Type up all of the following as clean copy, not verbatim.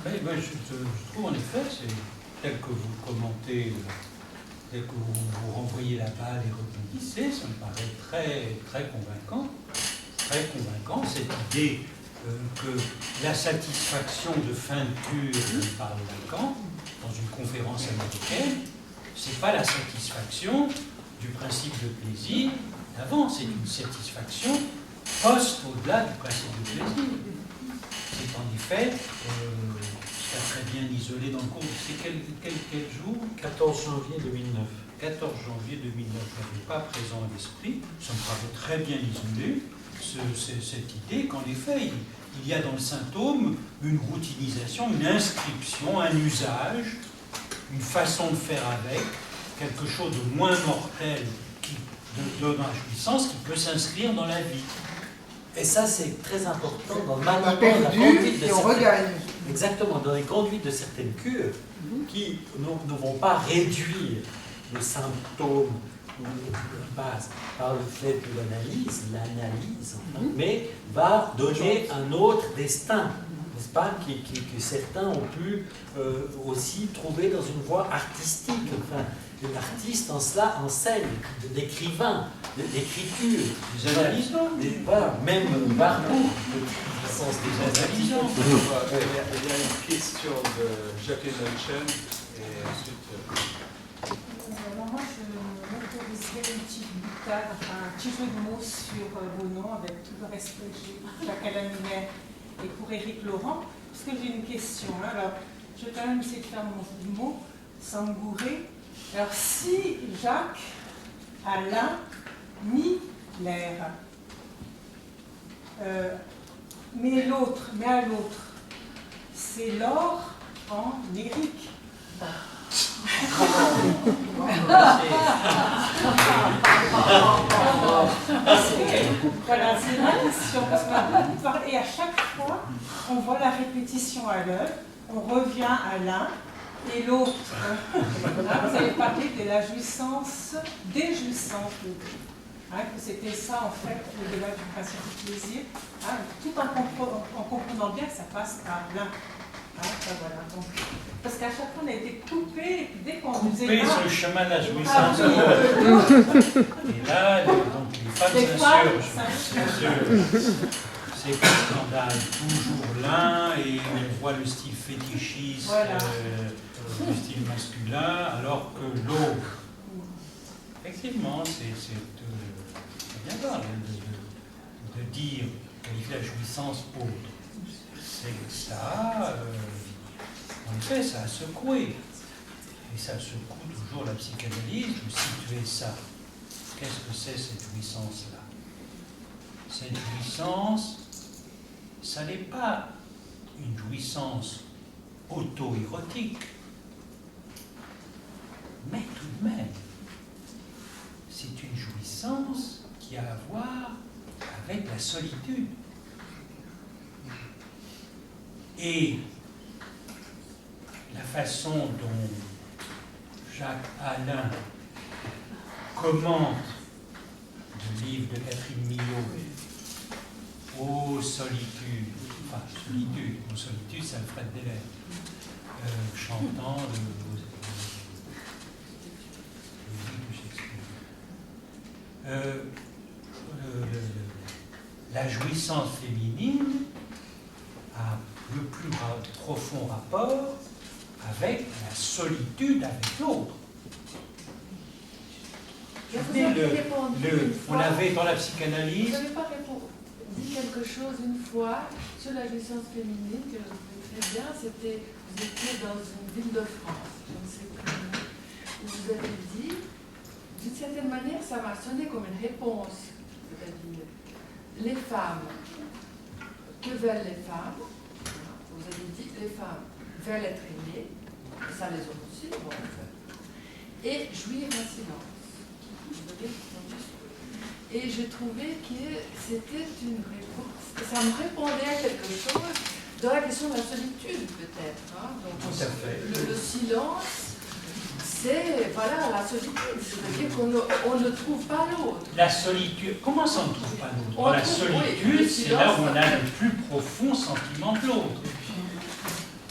Je trouve en effet, c'est tel que vous commentez, tel que vous renvoyez la balle et rebondissez, ça me paraît très convaincant. Très convaincant, cette idée que la satisfaction de fin de cure par Lacan, dans une conférence américaine, c'est pas la satisfaction du principe de plaisir d'avant, c'est une satisfaction au-delà du principe de plaisir. C'est en effet, très bien isolé dans le cours, c'est quel jour? 14 janvier 2009. 14 janvier 2009, je n'avais pas présent à l'esprit, ça me paraît très bien isolé, cette idée qu'en effet, il y a dans le symptôme une routinisation, une inscription, un usage, une façon de faire avec, quelque chose de moins mortel qui donne la jouissance, qui peut s'inscrire dans la vie. Et ça, c'est très important dans le maniement de la perdu conduite de et on certaines... regagne. Exactement, dans les conduites de certaines cures qui ne vont pas réduire le symptôme base par le fait de l'analyse, enfin, mais va donner un autre destin, n'est-ce pas, que certains ont pu aussi trouver dans une voie artistique. Enfin, l'artiste en cela enseigne, l'écrivain, l'écriture, Les analysants. Voilà, même Barbeau, sens des analysants. Il y a une question de Jacqueline Lunchen et ensuite. Alors moi, je m'autoriserai une petite boutade, enfin un petit jeu de mots sur vos noms, avec tout le respect que j'ai pour Jacques Alain et pour Éric Laurent, parce que j'ai une question. Alors, je vais quand même essayer de faire mon jeu de mots sans me gourer. Alors, si Jacques, Alain, Miller, mais à l'autre, c'est l'or en Éric. Voilà, c'est ma question, parce que et à chaque fois, on voit la répétition à l'œuvre, on revient à l'un et l'autre. Vous avez parlé de la jouissance déjouissante, que c'était ça en fait, au-delà du principe du plaisir, tout en comprenant bien que ça passe par l'un. Voilà, donc, parce qu'à chaque fois on a été coupé, et puis dès qu'on disait coupé sur le chemin de la jouissance. Et là, donc, les femmes s'insurgent. C'est un scandale, toujours l'un, et on voit le style fétichiste, voilà. Le style masculin, alors que l'autre. Effectivement, c'est bien voir de dire qualifier la jouissance autre. C'est ça, en effet, ça a secoué. Et ça secoue toujours la psychanalyse de situer ça. Qu'est-ce que c'est cette jouissance-là? Cette jouissance, ça n'est pas une jouissance auto-érotique, mais tout de même, c'est une jouissance qui a à voir avec la solitude. Et la façon dont Jacques Alain commente le livre de Catherine Millot, Ô solitude, enfin solitude, Ô solitude, c'est Alfred Deller, chantant le Shakespeare. La jouissance féminine a le plus profond rapport avec la solitude avec l'autre. On avait dans la psychanalyse. Vous n'avez pas dit quelque chose une fois sur la jouissance féminine que je trouvais très bien. C'était, vous étiez dans une ville de France, je ne sais plus, où vous avez dit, d'une certaine manière, ça m'a sonné comme une réponse, c'est-à-dire les femmes, que veulent les femmes? Vous avez dit les femmes veulent être aimées, et ça les hommes aussi, bon, et jouir en silence. Et je trouvais que c'était une réponse, que ça me répondait à quelque chose dans la question de la solitude, peut-être. Donc, tout à fait. Le silence, c'est voilà, la solitude, c'est-à-dire qu'on ne trouve pas l'autre. La solitude, comment ça on ne trouve pas l'autre? La solitude, c'est là où on a le plus profond sentiment de l'autre.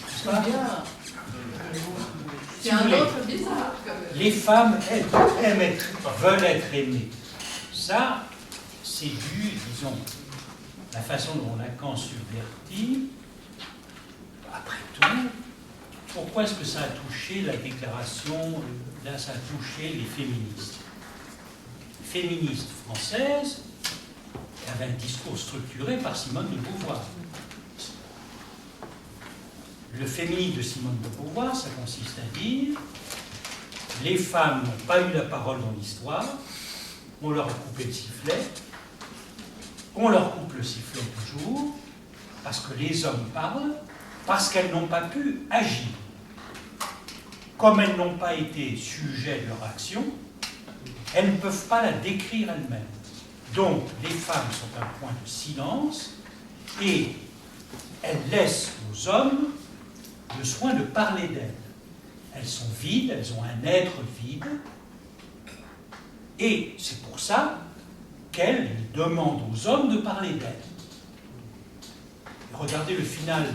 Parce femmes, C'est un autre bizarre, quand même. les femmes veulent être aimées. Ça, c'est dû, disons, la façon dont Lacan subvertit. Après tout, pourquoi est-ce que ça a touché la déclaration, là ça a touché les féministes? Les féministes françaises avaient un discours structuré par Simone de Beauvoir. Le féminisme de Simone de Beauvoir, ça consiste à dire les femmes n'ont pas eu la parole dans l'histoire, on leur a coupé le sifflet, on leur coupe le sifflet toujours, parce que les hommes parlent, parce qu'elles n'ont pas pu agir. Comme elles n'ont pas été sujets de leur action, elles ne peuvent pas la décrire elles-mêmes. Donc, les femmes sont un point de silence et elles laissent aux hommes le soin de parler d'elles. Elles sont vides, elles ont un être vide, et c'est pour ça qu'elles demandent aux hommes de parler d'elles. Regardez le final,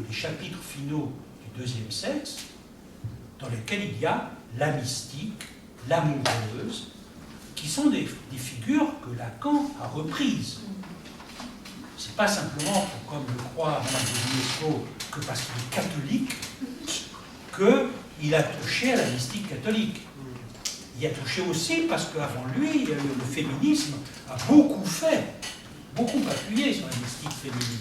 les chapitres finaux du deuxième sexe, dans lesquels il y a la mystique, l'amoureuse, qui sont des figures que Lacan a reprises. C'est pas simplement, comme le croit Mme de l'UNESCO, que parce qu'il est catholique, qu'il a touché à la mystique catholique. Il a touché aussi parce qu'avant lui, le féminisme a beaucoup appuyé sur la mystique féminine.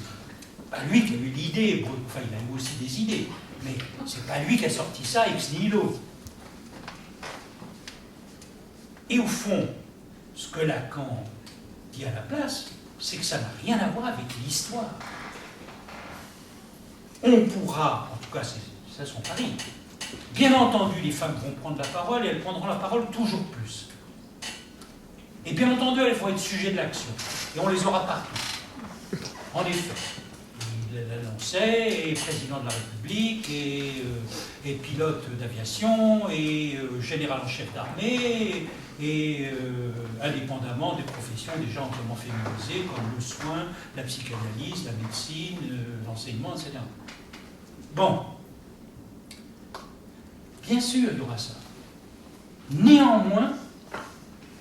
Pas lui qui a eu l'idée, enfin il a eu aussi des idées, mais c'est pas lui qui a sorti ça ex nihilo. Et au fond, ce que Lacan dit à la place, c'est que ça n'a rien à voir avec l'histoire. On pourra, en tout cas c'est ça son pari, bien entendu les femmes vont prendre la parole et elles prendront la parole toujours plus. Et bien entendu elles vont être sujets de l'action, et on les aura partout. En effet, il l'annonçait, et président de la République, et pilote d'aviation, et général en chef d'armée, et indépendamment des professions déjà amplement féminisées, comme le soin, la psychanalyse, la médecine, l'enseignement, etc. Bon, bien sûr, il y aura ça. Néanmoins,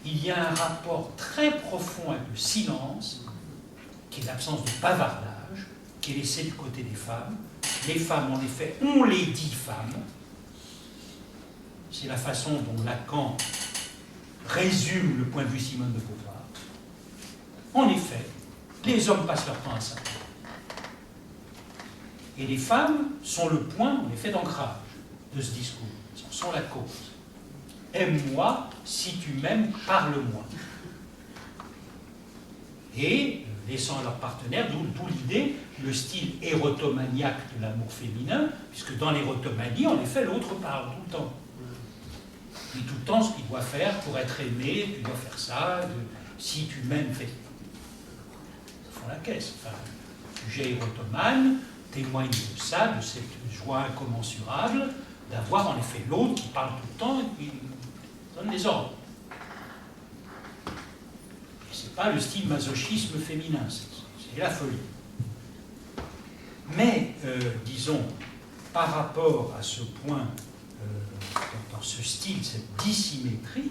il y a un rapport très profond avec le silence, qui est l'absence de bavardage, qui est laissé du côté des femmes. Les femmes, en effet, on les dit femmes. C'est la façon dont Lacan résume le point de vue Simone de Beauvoir. En effet, les hommes passent leur temps à ça. Et les femmes sont le point, en effet, d'ancrage de ce discours. Elles sont la cause. Aime-moi, si tu m'aimes, parle-moi. Et laissant à leur partenaire, d'où l'idée, le style érotomaniaque de l'amour féminin, puisque dans l'érotomanie, en effet, l'autre parle tout le temps. Il dit tout le temps ce qu'il doit faire pour être aimé, tu dois faire ça, si tu m'aimes, fais. Ils font la caisse. Enfin, le sujet érotomane témoigne de ça, de cette joie incommensurable, d'avoir en effet l'autre qui parle tout le temps et qui donne des ordres. Et c'est pas le style masochisme féminin, c'est la folie. Mais, disons, par rapport à ce point, dans ce style, cette dissymétrie,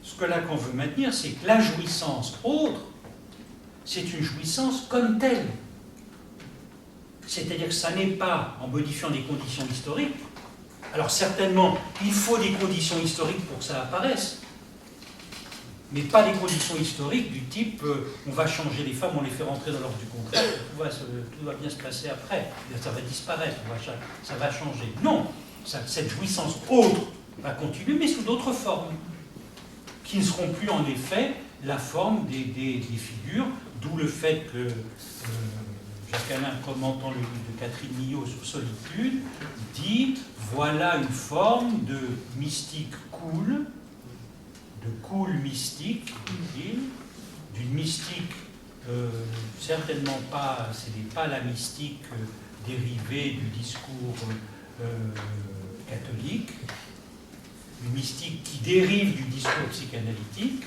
ce que Lacan veut maintenir, c'est que la jouissance autre, c'est une jouissance comme telle. C'est-à-dire que ça n'est pas en modifiant des conditions historiques. Alors certainement, il faut des conditions historiques pour que ça apparaisse, mais pas des conditions historiques du type on va changer les femmes, on les fait rentrer dans l'ordre du contraire, tout va bien se passer après, ça va disparaître, ça va changer. Non, cette jouissance autre va continuer, mais sous d'autres formes, qui ne seront plus en effet la forme des figures, d'où le fait que Jacques Alain, commentant le livre de Catherine Millot sur Solitude, dit voilà une forme de mystique cool, de cool mystique, dit-il, d'une mystique certainement pas, ce n'est pas la mystique dérivée du discours catholique, une mystique qui dérive du discours psychanalytique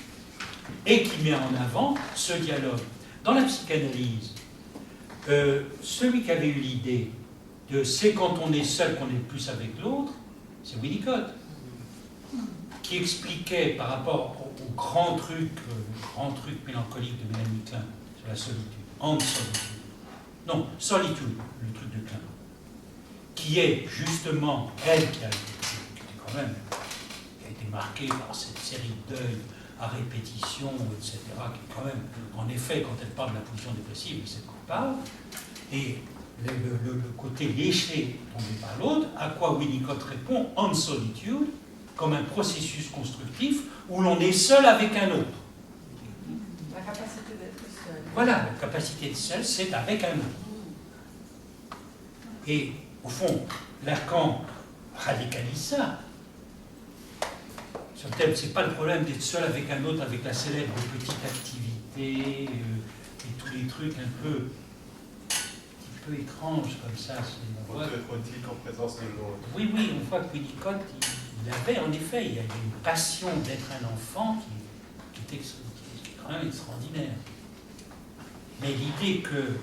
et qui met en avant ce dialogue. Dans la psychanalyse, celui qui avait eu l'idée de c'est quand on est seul qu'on est le plus avec l'autre, c'est Winnicott, qui expliquait par rapport au grand truc mélancolique de Mélanie Klein sur la solitude, en solitude. Non, solitude, le truc de Klein. Qui est justement, elle qui a été marquée par cette série de deuils à répétition, etc., qui est quand même, en effet, quand elle parle de la pulsion dépressive, c'est de quoi elle parle, et le côté léché tombé par l'autre, à quoi Winnicott répond en solitude, comme un processus constructif où l'on est seul avec un autre. La capacité d'être seul. Voilà, la capacité d'être seul, c'est avec un autre. Et au fond, Lacan radicalise ça. Sur le thème, c'est pas le problème d'être seul avec un autre, avec la célèbre petite activité et tous les trucs un peu étranges comme ça. On peut être érotique en présence de l'autre. Oui, on voit que Winnicott, il avait en effet, il y a une passion d'être un enfant qui est quand même extraordinaire. Mais l'idée qu'il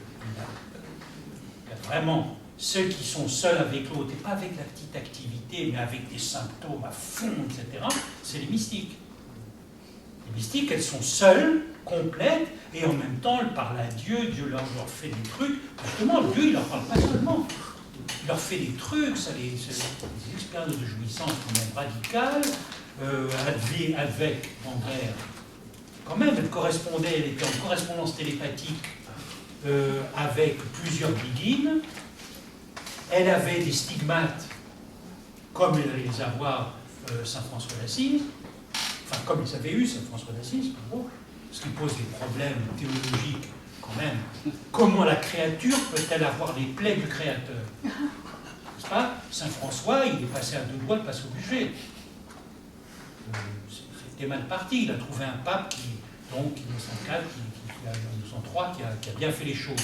y a vraiment ceux qui sont seuls avec l'autre, et pas avec la petite activité, mais avec des symptômes à fond, etc., c'est les mystiques. Les mystiques, elles sont seules, complètes, et en même temps, elles parlent à Dieu, Dieu leur fait des trucs. Justement, Dieu, il leur parle pas seulement. Il leur fait des trucs, c'est des expériences de jouissance quand même radicales, avec Andrère. Quand même, elle était en correspondance télépathique avec plusieurs biguines. Elle avait des stigmates, comme elle allait les avoir Saint François d'Assise, enfin comme ils avaient eu Saint François d'Assise, ce qui pose des problèmes théologiques quand même. Comment la créature peut-elle avoir les plaies du Créateur? N'est-ce pas? Saint François, il est passé à deux doigts de passer au budget. C'était mal parti. Il a trouvé un pape qui, donc, 1904, 1903, qui a bien fait les choses.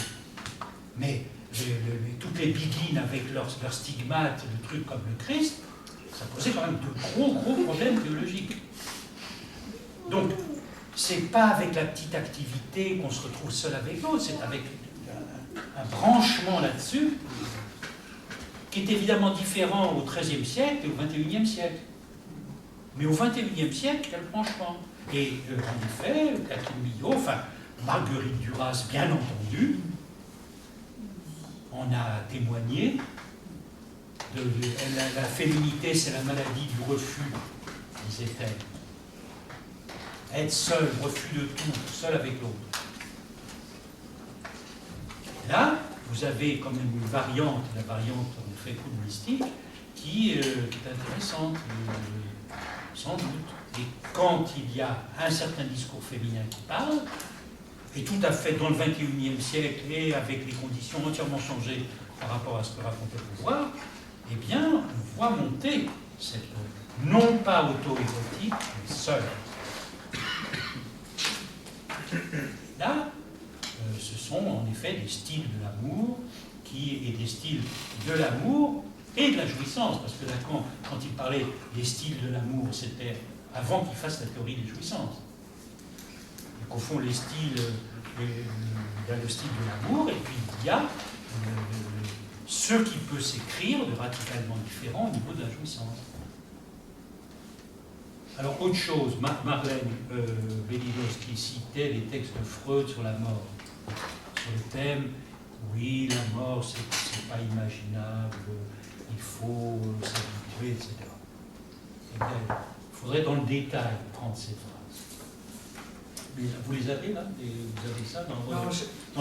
Mais toutes les biguines avec leurs stigmates, le truc comme le Christ, ça posait quand même de gros problèmes théologiques. Donc, c'est pas avec la petite activité qu'on se retrouve seul avec l'autre, c'est avec un branchement là-dessus qui est évidemment différent au XIIIe siècle et au XXIe siècle. Mais au XXIe siècle, quel branchement? Et en effet, Catherine Millot, enfin Marguerite Duras, bien entendu, on a témoigné de la féminité, c'est la maladie du refus, disait-elle. Être seul, refus de tout, seul avec l'autre. Là, vous avez quand même une variante, la variante en fait mystique, qui est intéressante, sans doute. Et quand il y a un certain discours féminin qui parle, et tout à fait dans le XXIe siècle, et avec les conditions entièrement changées par rapport à ce que racontait le pouvoir, eh bien, on voit monter cette, non pas auto-érotique, mais seule. Là, ce sont en effet des styles de l'amour, et des styles de l'amour et de la jouissance, parce que Lacan, quand il parlait des styles de l'amour, c'était avant qu'il fasse la théorie des jouissances. Donc au fond, les styles, il y a le style de l'amour, et puis il y a ce qui peut s'écrire de radicalement différent au niveau de la jouissance. Alors, autre chose, Marlène Bélidos qui citait les textes de Freud sur la mort, sur le thème, oui, la mort, c'est pas imaginable, il faut s'habituer, etc. Eh bien, il faudrait dans le détail prendre ces phrases. Mais vous les avez là? Vous avez ça dans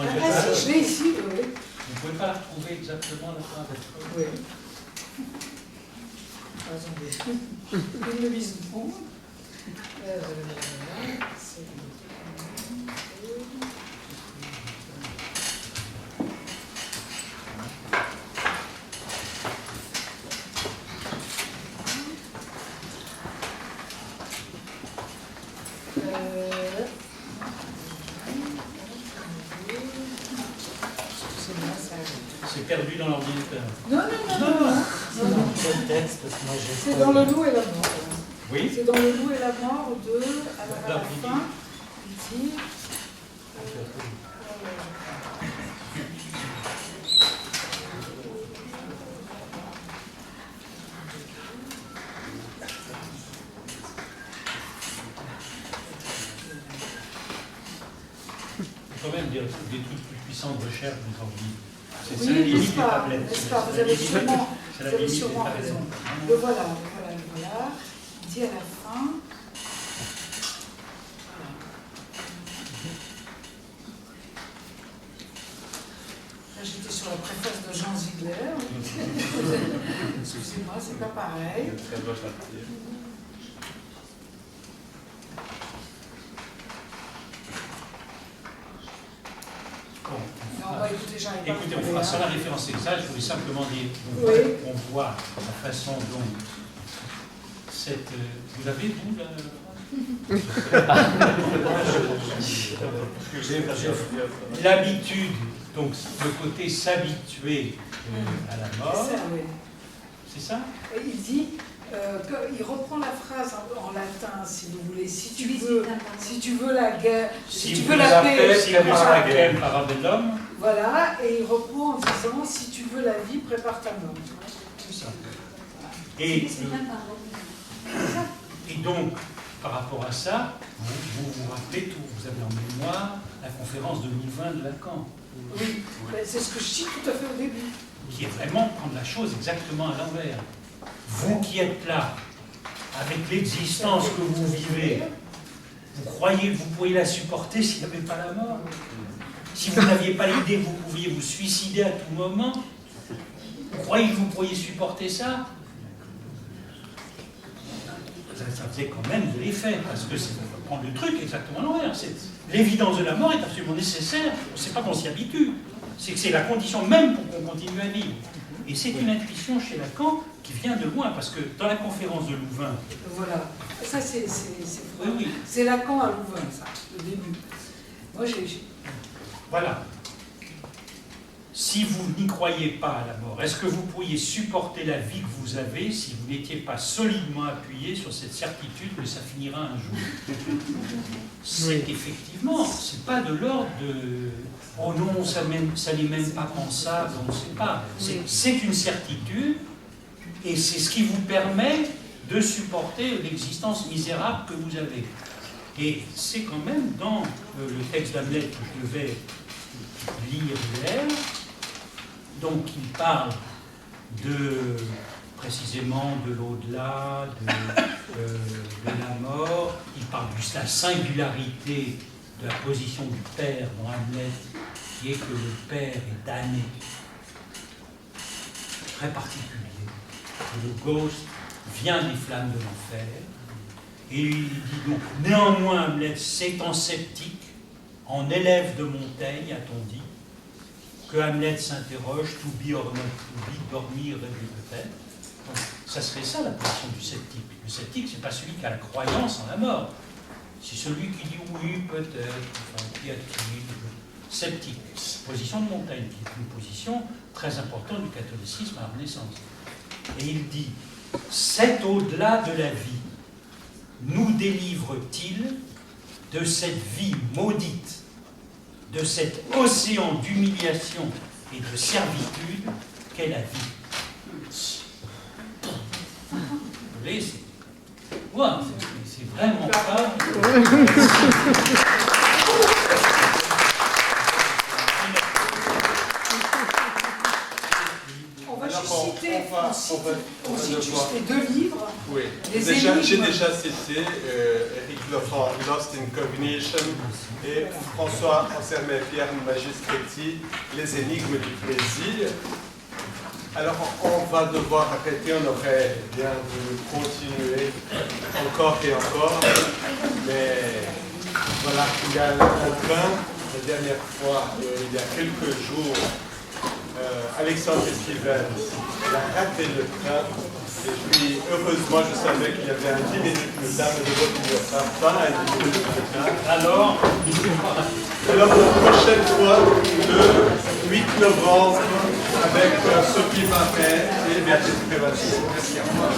les pages? Je l'ai ici, oui. Vous ne pouvez pas la retrouver exactement, la phrase de Freud? Oui. Attendez. Une mise de fond. C'est perdu dans l'ordinateur. Non. Quel texte? Parce que moi, j'ai C'est dans le loup et la mort. Oui. C'est dans le loup et la mort de. Alors à la fin, il dit. quand même des trucs plus puissants de recherche aujourd'hui. C'est Oui, la limite n'est-ce des pas, tablettes. n'est-ce pas, C'est vous la avez limite- sûrement, c'est la vous avez limite des sûrement tablettes. raison. Le voilà, le voilà, le voilà. Il dit à la fin. Là, j'étais sur la préface de Jean Ziegler. Excusez-moi, c'est pas pareil. Très beau chapitre. Non, bah, écoutez, j'arrive pas à Écoutez, on trouver, fera hein. sans la référence exacte, je voulais simplement dire Oui. on voit la façon dont cette. Vous l'avez, vous, là l'habitude, donc le côté s'habituer à la mort, C'est ça, oui. c'est ça? Et il dit, il reprend la phrase en latin, si vous voulez, si tu veux la guerre, si tu veux la paix, si vous prépare- la parabellum, Voilà, et il reprend en disant, si tu veux la vie, prépare ta mort. c'est ça. Et donc, par rapport à ça, vous rappelez tout, vous avez en mémoire la conférence de Louvain de Lacan, Oui, ben, c'est ce que je cite tout à fait au début. qui est vraiment prendre la chose exactement à l'envers. Vous qui êtes là, avec l'existence que vous vivez, vous croyez que vous pourriez la supporter s'il n'y avait pas la mort? Si vous n'aviez pas l'idée que vous pouviez vous suicider à tout moment, vous croyez que vous pourriez supporter ça? Ça faisait quand même de l'effet, parce que c'est prendre le truc exactement à l'envers. L'évidence de la mort est absolument nécessaire, c'est pas qu'on s'y habitue, c'est que c'est la condition même pour qu'on continue à vivre. Et c'est une intuition chez Lacan qui vient de loin, parce que dans la conférence de Louvain, Voilà, ça c'est oui, oui, c'est Lacan à Louvain, ça, le début. Moi j'ai... voilà. Si vous n'y croyez pas à la mort, est-ce que vous pourriez supporter la vie que vous avez si vous n'étiez pas solidement appuyé sur cette certitude que ça finira un jour? C'est effectivement, c'est pas de l'ordre de « oh non, ça n'est même pas pensable, on ne sait pas ». C'est une certitude et c'est ce qui vous permet de supporter l'existence misérable que vous avez. Et c'est quand même dans le texte d'Hamlet que je devais lire hier, donc il parle précisément de l'au-delà, de la mort, il parle de la singularité de la position du Père dans Hamlet, qui est que le Père est damné, très particulier. Le ghost vient des flammes de l'enfer, et il dit donc, néanmoins Hamlet, s'étant sceptique, en élève de Montaigne, a-t-on dit, que Hamlet s'interroge, to be or not to be, dormir, rêver peut-être. Donc, ça serait ça la position du sceptique. Le sceptique, c'est pas celui qui a la croyance en la mort. C'est celui qui dit oui, peut-être, enfin, qu'y a-t-il? Sceptique. Position de Montaigne, qui est une position très importante du catholicisme à la Renaissance. Et il dit, cet au-delà de la vie nous délivre-t-il de cette vie maudite, de cet océan d'humiliation et de servitude qu'est la vie? Vous voyez, c'est vraiment pas... On va Alors, juste citer, on va juste devoir- les deux livres. Oui, Les j'ai énigmes. déjà cité Éric Lefranc, Lost in Cognition, et François Anselme-Pierre Magistretti, Les énigmes du plaisir. Alors, on va devoir arrêter, on aurait bien voulu continuer encore et encore, mais voilà, il y a un train. La dernière fois, il y a quelques jours, Alexandre Stevens a raté le train. Et puis, heureusement, je savais qu'il y avait un 10 minutes de retard, mais de retour. Ça va à 10 minutes de retard. Alors, il faut pas rater. Alors, la prochaine fois, le 8 novembre, avec Sophie Marais et Béatrice Prévati. Merci. Au revoir.